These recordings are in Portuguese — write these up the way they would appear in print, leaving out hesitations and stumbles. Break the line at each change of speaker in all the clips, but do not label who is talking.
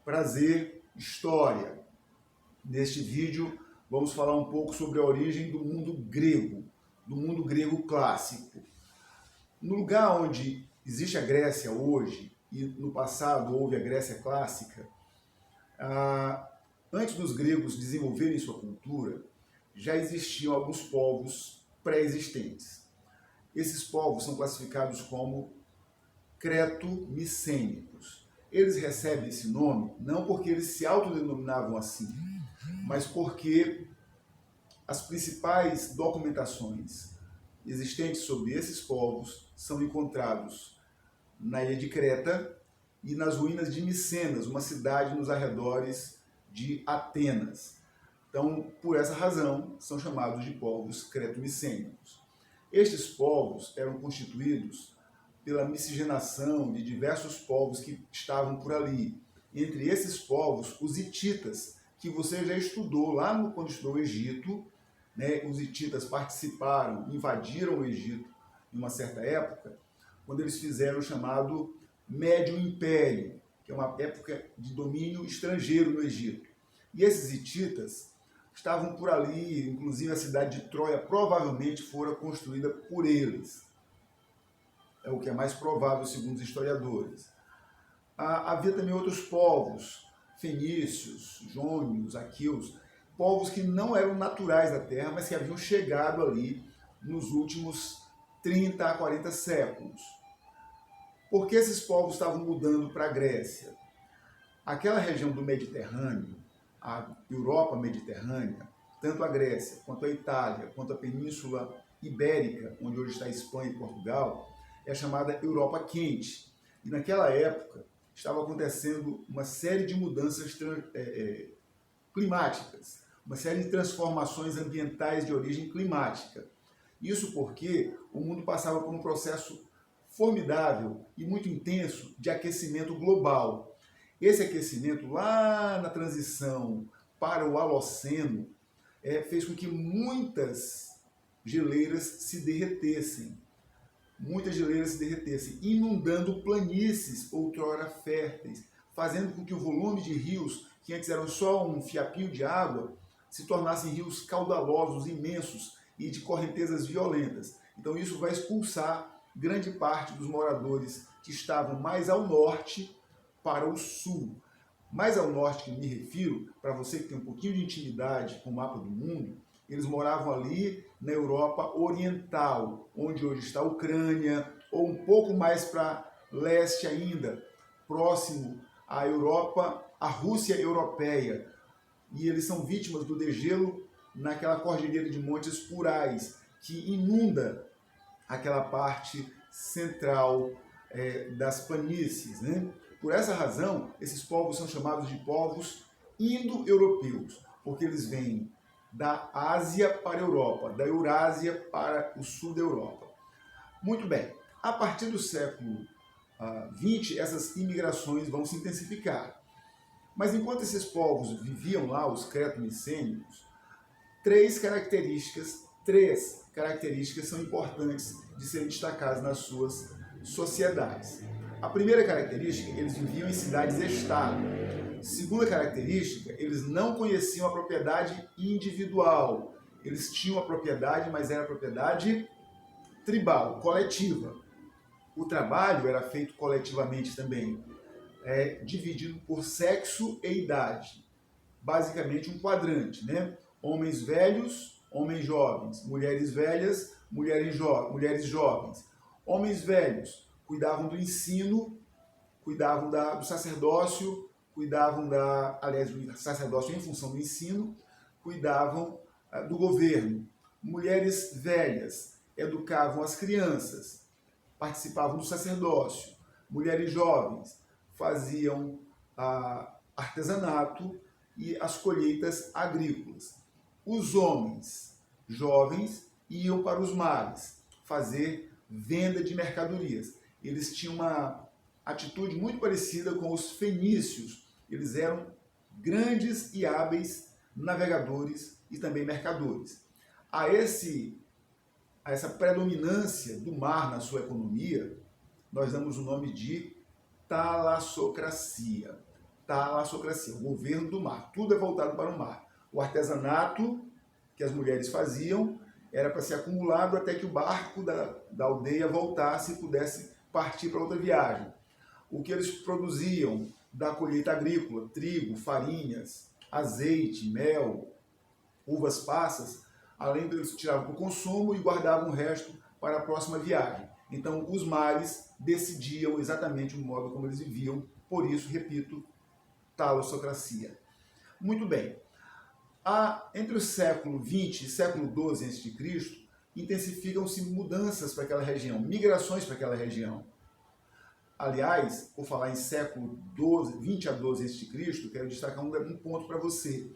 Prazer, história. Neste vídeo vamos falar um pouco sobre a origem do mundo grego clássico. No lugar onde existe a Grécia hoje, e no passado houve a Grécia clássica, antes dos gregos desenvolverem sua cultura, já existiam alguns povos pré-existentes. Esses povos são classificados como creto-micênicos. Eles recebem esse nome não porque eles se autodenominavam assim, mas porque as principais documentações existentes sobre esses povos são encontrados na ilha de Creta e nas ruínas de Micenas, uma cidade nos arredores de Atenas. Então, por essa razão, são chamados de povos creto-micênicos. Estes povos eram constituídos pela miscigenação de diversos povos que estavam por ali. Entre esses povos, os hititas, que você já estudou lá quando estudou o Egito, né? Os hititas participaram, invadiram o Egito em uma certa época, quando eles fizeram o chamado Médio Império, que é uma época de domínio estrangeiro no Egito. E esses hititas estavam por ali, inclusive a cidade de Troia provavelmente fora construída por eles. É o que é mais provável, segundo os historiadores. Havia também outros povos, fenícios, jônios, aqueus, povos que não eram naturais da terra, mas que haviam chegado ali nos últimos 30 a 40 séculos. Por que esses povos estavam mudando para a Grécia? Aquela região do Mediterrâneo, a Europa mediterrânea, tanto a Grécia, quanto a Itália, quanto a Península Ibérica, onde hoje está a Espanha e Portugal, é chamada Europa Quente. E naquela época estava acontecendo uma série de mudanças climáticas, uma série de transformações ambientais de origem climática. Isso porque o mundo passava por um processo formidável e muito intenso de aquecimento global. Esse aquecimento, lá na transição para o Holoceno, fez com que muitas geleiras se derretessem. Inundando planícies outrora férteis, fazendo com que o volume de rios, que antes eram só um fiapinho de água, se tornassem rios caudalosos, imensos e de correntezas violentas. Então isso vai expulsar grande parte dos moradores que estavam mais ao norte para o sul. Mais ao norte que me refiro, para você que tem um pouquinho de intimidade com o mapa do mundo, eles moravam ali na Europa Oriental, onde hoje está a Ucrânia, ou um pouco mais para leste ainda, próximo à Europa, à Rússia europeia. E eles são vítimas do degelo naquela cordilheira de montes Urais, que inunda aquela parte central das planícies, né? Por essa razão, esses povos são chamados de povos indo-europeus, porque eles vêm da Ásia para a Europa, da Eurásia para o sul da Europa. Muito bem, a partir do século XX, essas imigrações vão se intensificar. Mas enquanto esses povos viviam lá, os creto-micênicos, três características são importantes de serem destacadas nas suas sociedades. A primeira característica, eles viviam em cidades-estado. Segunda característica, eles não conheciam a propriedade individual. Eles tinham a propriedade, mas era a propriedade tribal, coletiva. O trabalho era feito coletivamente também, dividido por sexo e idade. Basicamente um quadrante, né? Homens velhos, homens jovens. Mulheres velhas, mulheres jovens. Homens velhos cuidavam do ensino, cuidavam do sacerdócio, do sacerdócio em função do ensino, cuidavam do governo. Mulheres velhas educavam as crianças, participavam do sacerdócio. Mulheres jovens faziam artesanato e as colheitas agrícolas. Os homens jovens iam para os mares fazer venda de mercadorias. Eles tinham uma atitude muito parecida com os fenícios. Eles eram grandes e hábeis navegadores e também mercadores. A essa predominância do mar na sua economia, nós damos o nome de talassocracia. talassocracia, o governo do mar. Tudo é voltado para o mar. O artesanato que as mulheres faziam era para ser acumulado até que o barco da aldeia voltasse e pudesse partir para outra viagem. O que eles produziam da colheita agrícola, trigo, farinhas, azeite, mel, uvas passas, além deles tiravam para o consumo e guardavam o resto para a próxima viagem. Então os mares decidiam exatamente o modo como eles viviam, por isso, repito, talassocracia. Muito bem. Entre o século XX e século XII a.C., intensificam-se mudanças para aquela região, migrações para aquela região. Aliás, por falar em século XX a XII a.C., quero destacar um ponto para você.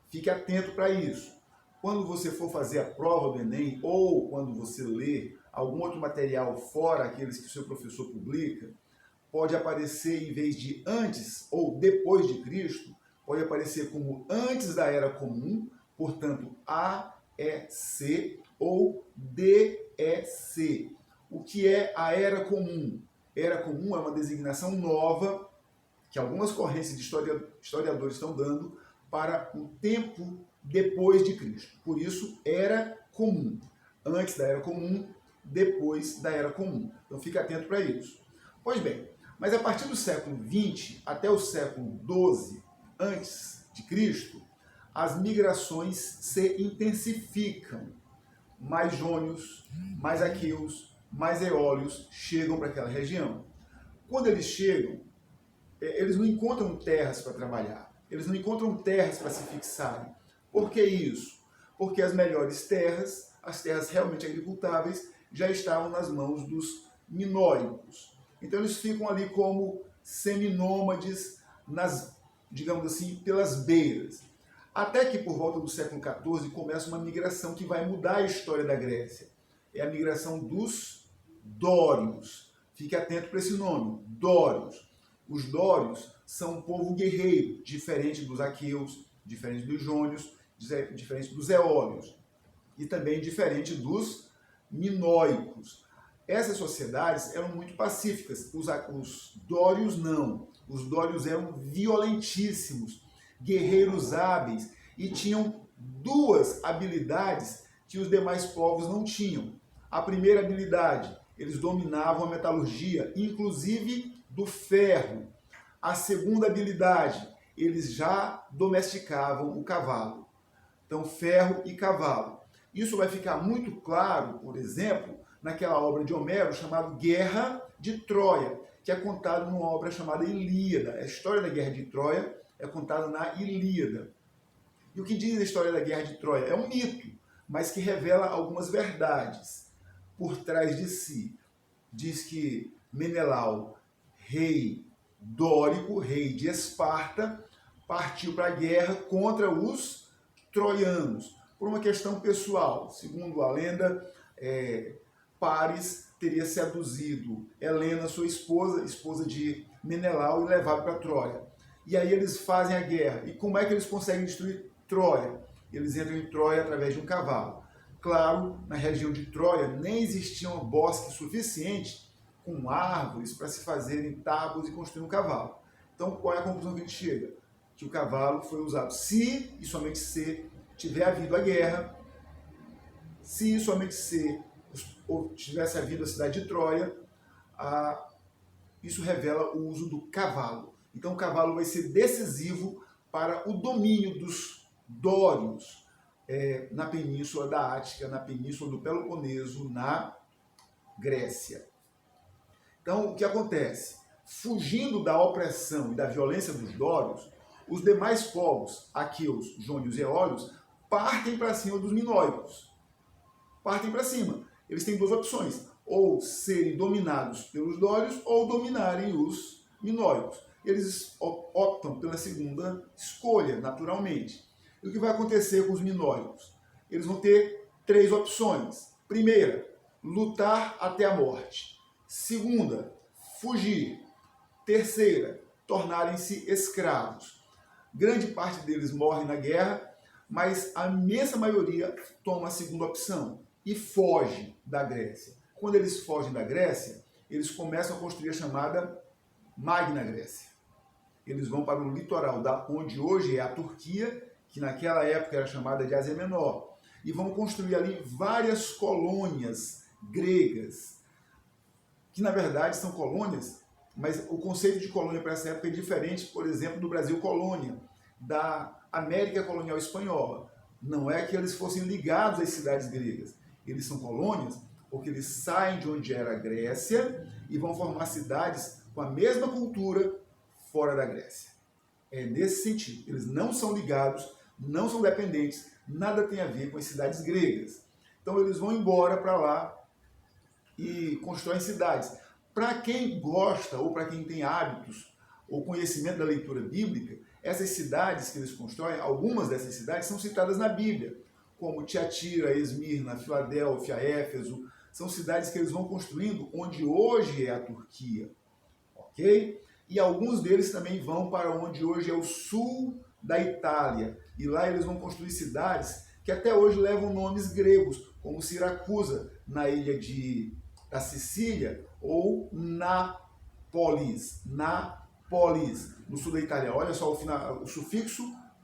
Fique atento para isso. Quando você for fazer a prova do Enem ou quando você ler algum outro material fora aqueles que o seu professor publica, pode aparecer, em vez de antes ou depois de Cristo, pode aparecer como antes da Era Comum, portanto, AEC ou DEC. O que é a Era Comum? Era Comum é uma designação nova que algumas correntes de historiadores estão dando para o tempo depois de Cristo. Por isso, Era Comum. Antes da Era Comum, depois da Era Comum. Então, fique atento para isso. Pois bem, mas a partir do século XX até o século XII antes de Cristo, as migrações se intensificam. Mais jônios, mais aqueus, mais eólios chegam para aquela região. Quando eles chegam, eles não encontram terras para trabalhar, eles não encontram terras para se fixarem. Por que isso? Porque as melhores terras, as terras realmente agricultáveis, já estavam nas mãos dos minóricos. Então eles ficam ali como seminômades, digamos assim, pelas beiras. Até que por volta do século XIV começa uma migração que vai mudar a história da Grécia. É a migração dos dórios. Fique atento para esse nome, dórios. Os dórios são um povo guerreiro, diferente dos aqueus, diferente dos jônios, diferente dos eólios e também diferente dos minoicos. Essas sociedades eram muito pacíficas, os dórios não. Os dórios eram violentíssimos, guerreiros hábeis e tinham duas habilidades que os demais povos não tinham. A primeira habilidade, eles dominavam a metalurgia, inclusive do ferro. A segunda habilidade, eles já domesticavam o cavalo. Então, ferro e cavalo. Isso vai ficar muito claro, por exemplo, naquela obra de Homero chamada Guerra de Troia, que é contada numa obra chamada Ilíada. A história da Guerra de Troia é contada na Ilíada. E o que diz a história da Guerra de Troia? É um mito, mas que revela algumas verdades por trás de si. Diz que Menelau, rei dórico, rei de Esparta, partiu para a guerra contra os troianos, por uma questão pessoal. Segundo a lenda, Paris teria seduzido Helena, sua esposa de Menelau, e levado para Troia. E aí eles fazem a guerra. E como é que eles conseguem destruir Troia? Eles entram em Troia através de um cavalo. Claro, na região de Troia nem existia um bosque suficiente com árvores para se fazerem tábuas e construir um cavalo. Então, qual é a conclusão que a gente chega? Que o cavalo foi usado se e somente se tiver havido a guerra, se e somente se tivesse havido a cidade de Troia, isso revela o uso do cavalo. Então o cavalo vai ser decisivo para o domínio dos dórios na Península da Ática, na Península do Peloponeso, na Grécia. Então o que acontece? Fugindo da opressão e da violência dos dórios, os demais povos, aqueus, jônios e eólios, partem para cima dos minóicos. Partem para cima. Eles têm duas opções: ou serem dominados pelos dórios ou dominarem os minóicos. Eles optam pela segunda escolha, naturalmente. E o que vai acontecer com os minóicos? Eles vão ter três opções. Primeira, lutar até a morte. Segunda, fugir. Terceira, tornarem-se escravos. Grande parte deles morre na guerra, mas a imensa maioria toma a segunda opção e foge da Grécia. Quando eles fogem da Grécia, eles começam a construir a chamada Magna Grécia. eles vão para o litoral da onde hoje é a Turquia, que naquela época era chamada de Ásia Menor, e vão construir ali várias colônias gregas, que na verdade são colônias, mas o conceito de colônia para essa época é diferente, por exemplo, do Brasil colônia, da América colonial espanhola. Não é que eles fossem ligados às cidades gregas, eles são colônias porque eles saem de onde era a Grécia e vão formar cidades com a mesma cultura fora da Grécia. É nesse sentido, eles não são ligados, não são dependentes, nada tem a ver com as cidades gregas. Então eles vão embora para lá e constroem cidades. Para quem gosta ou para quem tem hábitos ou conhecimento da leitura bíblica, essas cidades que eles constroem, algumas dessas cidades são citadas na Bíblia, como Tiatira, Esmirna, Filadélfia, Éfeso, são cidades que eles vão construindo onde hoje é a Turquia, ok? E alguns deles também vão para onde hoje é o sul da Itália, e lá eles vão construir cidades que até hoje levam nomes gregos, como Siracusa, na ilha da Sicília, ou Nápoles, no sul da Itália. Olha só o sufixo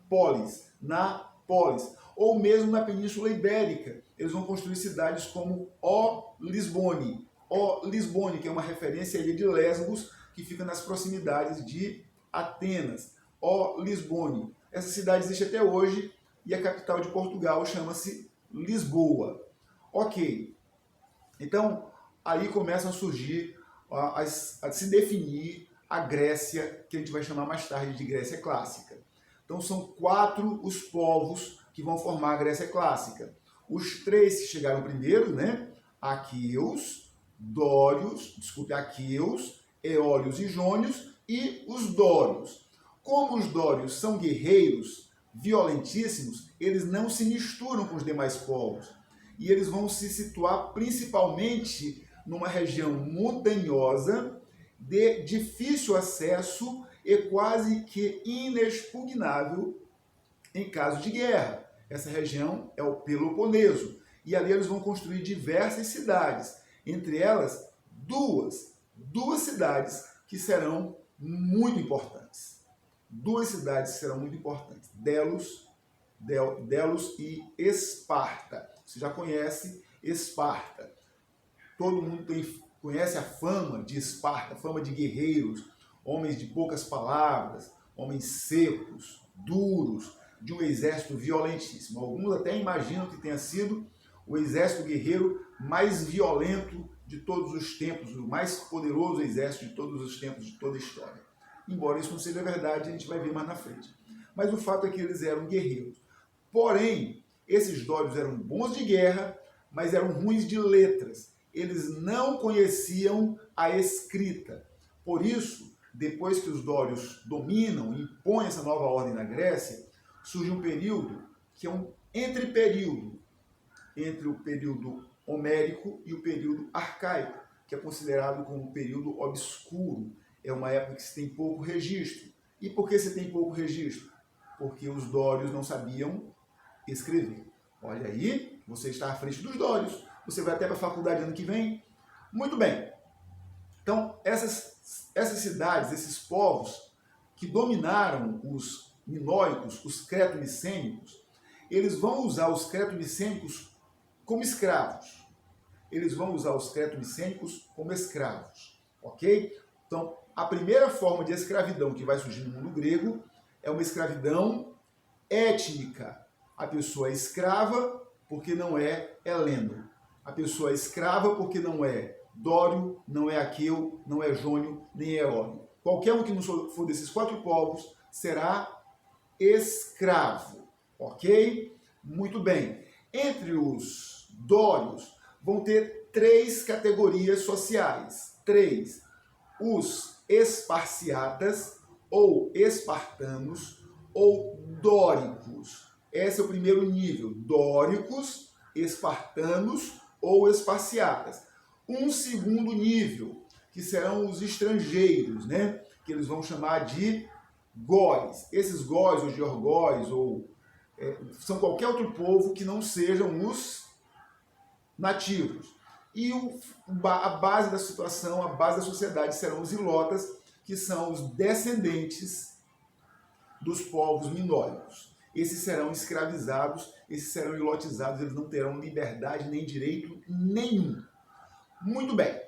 polis, Nápoles. Ou mesmo na Península Ibérica, eles vão construir cidades como Lisbone, que é uma referência à ilha de Lesbos, que fica nas proximidades de Atenas. Lisbone. Essa cidade existe até hoje e a capital de Portugal chama-se Lisboa. Ok. Então, aí começam a surgir, a se definir a Grécia, que a gente vai chamar mais tarde de Grécia Clássica. Então, são 4 os povos que vão formar a Grécia Clássica. Os 3 que chegaram primeiro, né? Aqueus, Eólios e Jônios, e os Dórios. Como os Dórios são guerreiros violentíssimos, eles não se misturam com os demais povos. E eles vão se situar principalmente numa região montanhosa, de difícil acesso e quase que inexpugnável em caso de guerra. Essa região é o Peloponeso. E ali eles vão construir diversas cidades, entre elas duas cidades que serão muito importantes. Delos e Esparta. Você já conhece Esparta. Todo mundo conhece a fama de Esparta, fama de guerreiros, homens de poucas palavras, homens secos, duros, de um exército violentíssimo. Alguns até imaginam que tenha sido o exército guerreiro mais violento de todos os tempos, o mais poderoso exército de todos os tempos, de toda a história. Embora isso não seja verdade, a gente vai ver mais na frente. Mas o fato é que eles eram guerreiros. Porém, esses dórios eram bons de guerra, mas eram ruins de letras. Eles não conheciam a escrita. Por isso, depois que os dórios dominam e impõem essa nova ordem na Grécia, surge um período que é um entreperíodo entre o período homérico e o período arcaico, que é considerado como um período obscuro. É uma época que se tem pouco registro. E por que se tem pouco registro? Porque os dórios não sabiam escrever. Olha aí, você está à frente dos dórios. Você vai até para a faculdade ano que vem. Muito bem. Então, essas cidades, esses povos que dominaram os minoicos, os creto-micênicos, eles vão usar os creto-micênicos como escravos. Ok? Então, a primeira forma de escravidão que vai surgir no mundo grego é uma escravidão étnica. A pessoa é escrava porque não é heleno. A pessoa é escrava porque não é dório, não é aqueu, não é jônio, nem é eólio. Qualquer um que não for desses 4 povos será escravo, ok? Muito bem. Entre os dórios vão ter 3 categorias sociais. 3. Os esparciatas, ou espartanos, ou dóricos. Esse é o primeiro nível. Dóricos, espartanos ou esparciatas. Um segundo nível, que serão os estrangeiros, né? Que eles vão chamar de góis. Esses góis, ou georgóis, são qualquer outro povo que não sejam os nativos. E a base da situação, a base da sociedade serão os ilotas, que são os descendentes dos povos minóicos. Esses serão escravizados, esses serão ilotizados, eles não terão liberdade nem direito nenhum. Muito bem.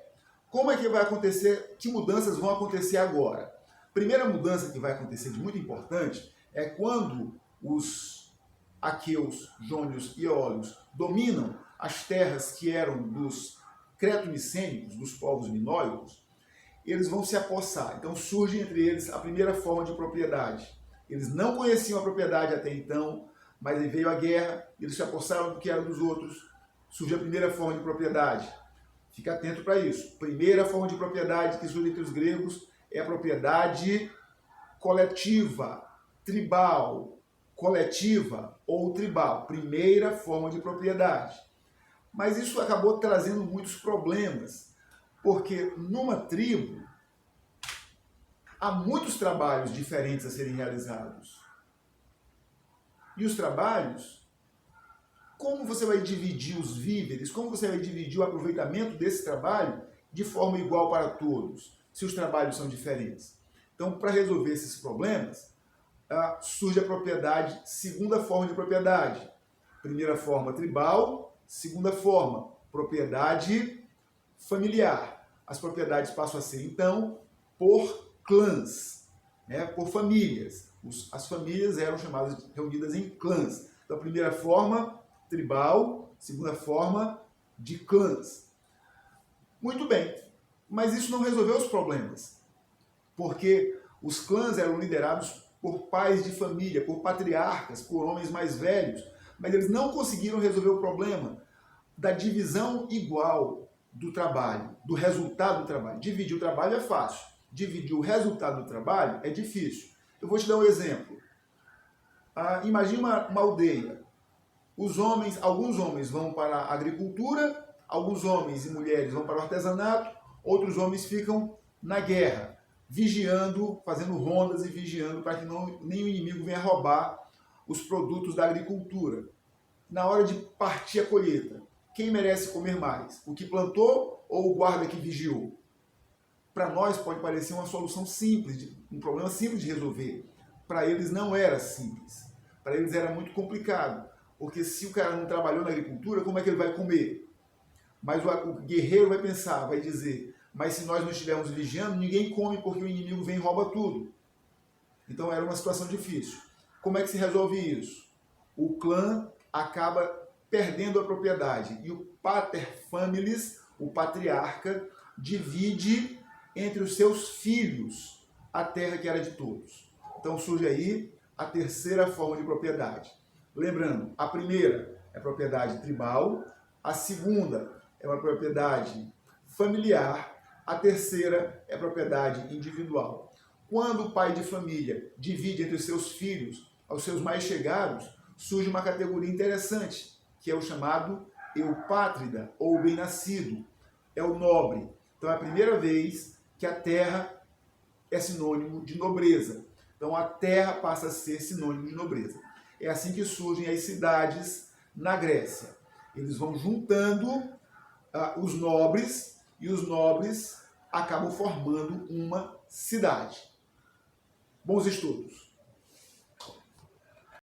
Como é que vai acontecer? Que mudanças vão acontecer agora? Primeira mudança que vai acontecer de muito importante é quando os aqueus, jônios e eólios dominam as terras que eram dos creto-micênicos, dos povos minóicos, eles vão se apossar. Então surge entre eles a primeira forma de propriedade. Eles não conheciam a propriedade até então, mas aí veio a guerra, eles se apossaram do que era dos outros, surge a primeira forma de propriedade. Fica atento para isso. Primeira forma de propriedade que surge entre os gregos é a propriedade coletiva, tribal, coletiva ou tribal. Primeira forma de propriedade. Mas isso acabou trazendo muitos problemas, porque numa tribo há muitos trabalhos diferentes a serem realizados. E os trabalhos, como você vai dividir os víveres, como você vai dividir o aproveitamento desse trabalho de forma igual para todos, se os trabalhos são diferentes? Então, para resolver esses problemas, surge a propriedade, segunda forma de propriedade. Primeira forma, tribal. Segunda forma, propriedade familiar. As propriedades passam a ser, então, por clãs, né? Por famílias. As famílias eram chamadas, reunidas em clãs. Então, a primeira forma, tribal. Segunda forma, de clãs. Muito bem, mas isso não resolveu os problemas, porque os clãs eram liderados por pais de família, por patriarcas, por homens mais velhos, mas eles não conseguiram resolver o problema da divisão igual do trabalho, do resultado do trabalho. Dividir o trabalho é fácil, dividir o resultado do trabalho é difícil. Eu vou te dar um exemplo. Imagina uma aldeia. Alguns homens vão para a agricultura, alguns homens e mulheres vão para o artesanato, outros homens ficam na guerra, vigiando, fazendo rondas e vigiando para que nem o inimigo venha roubar os produtos da agricultura. Na hora de partir a colheita, quem merece comer mais? O que plantou ou o guarda que vigiou? Para nós pode parecer uma solução simples, um problema simples de resolver. Para eles não era simples. Para eles era muito complicado. Porque se o cara não trabalhou na agricultura, como é que ele vai comer? Mas o guerreiro vai pensar, vai dizer, mas se nós não estivermos vigiando, ninguém come porque o inimigo vem e rouba tudo. Então era uma situação difícil. Como é que se resolve isso? O clã acaba perdendo a propriedade e o pater familias, o patriarca, divide entre os seus filhos a terra que era de todos. Então surge aí a terceira forma de propriedade. Lembrando, a primeira é propriedade tribal, a segunda é uma propriedade familiar, a terceira é propriedade individual. Quando o pai de família divide entre os seus filhos, aos seus mais chegados, surge uma categoria interessante, que é o chamado eupátrida, ou bem-nascido. É o nobre. Então é a primeira vez que a terra é sinônimo de nobreza. Então a terra passa a ser sinônimo de nobreza. É assim que surgem as cidades na Grécia. Eles vão juntando os nobres, e os nobres acabam formando uma cidade. Bons estudos!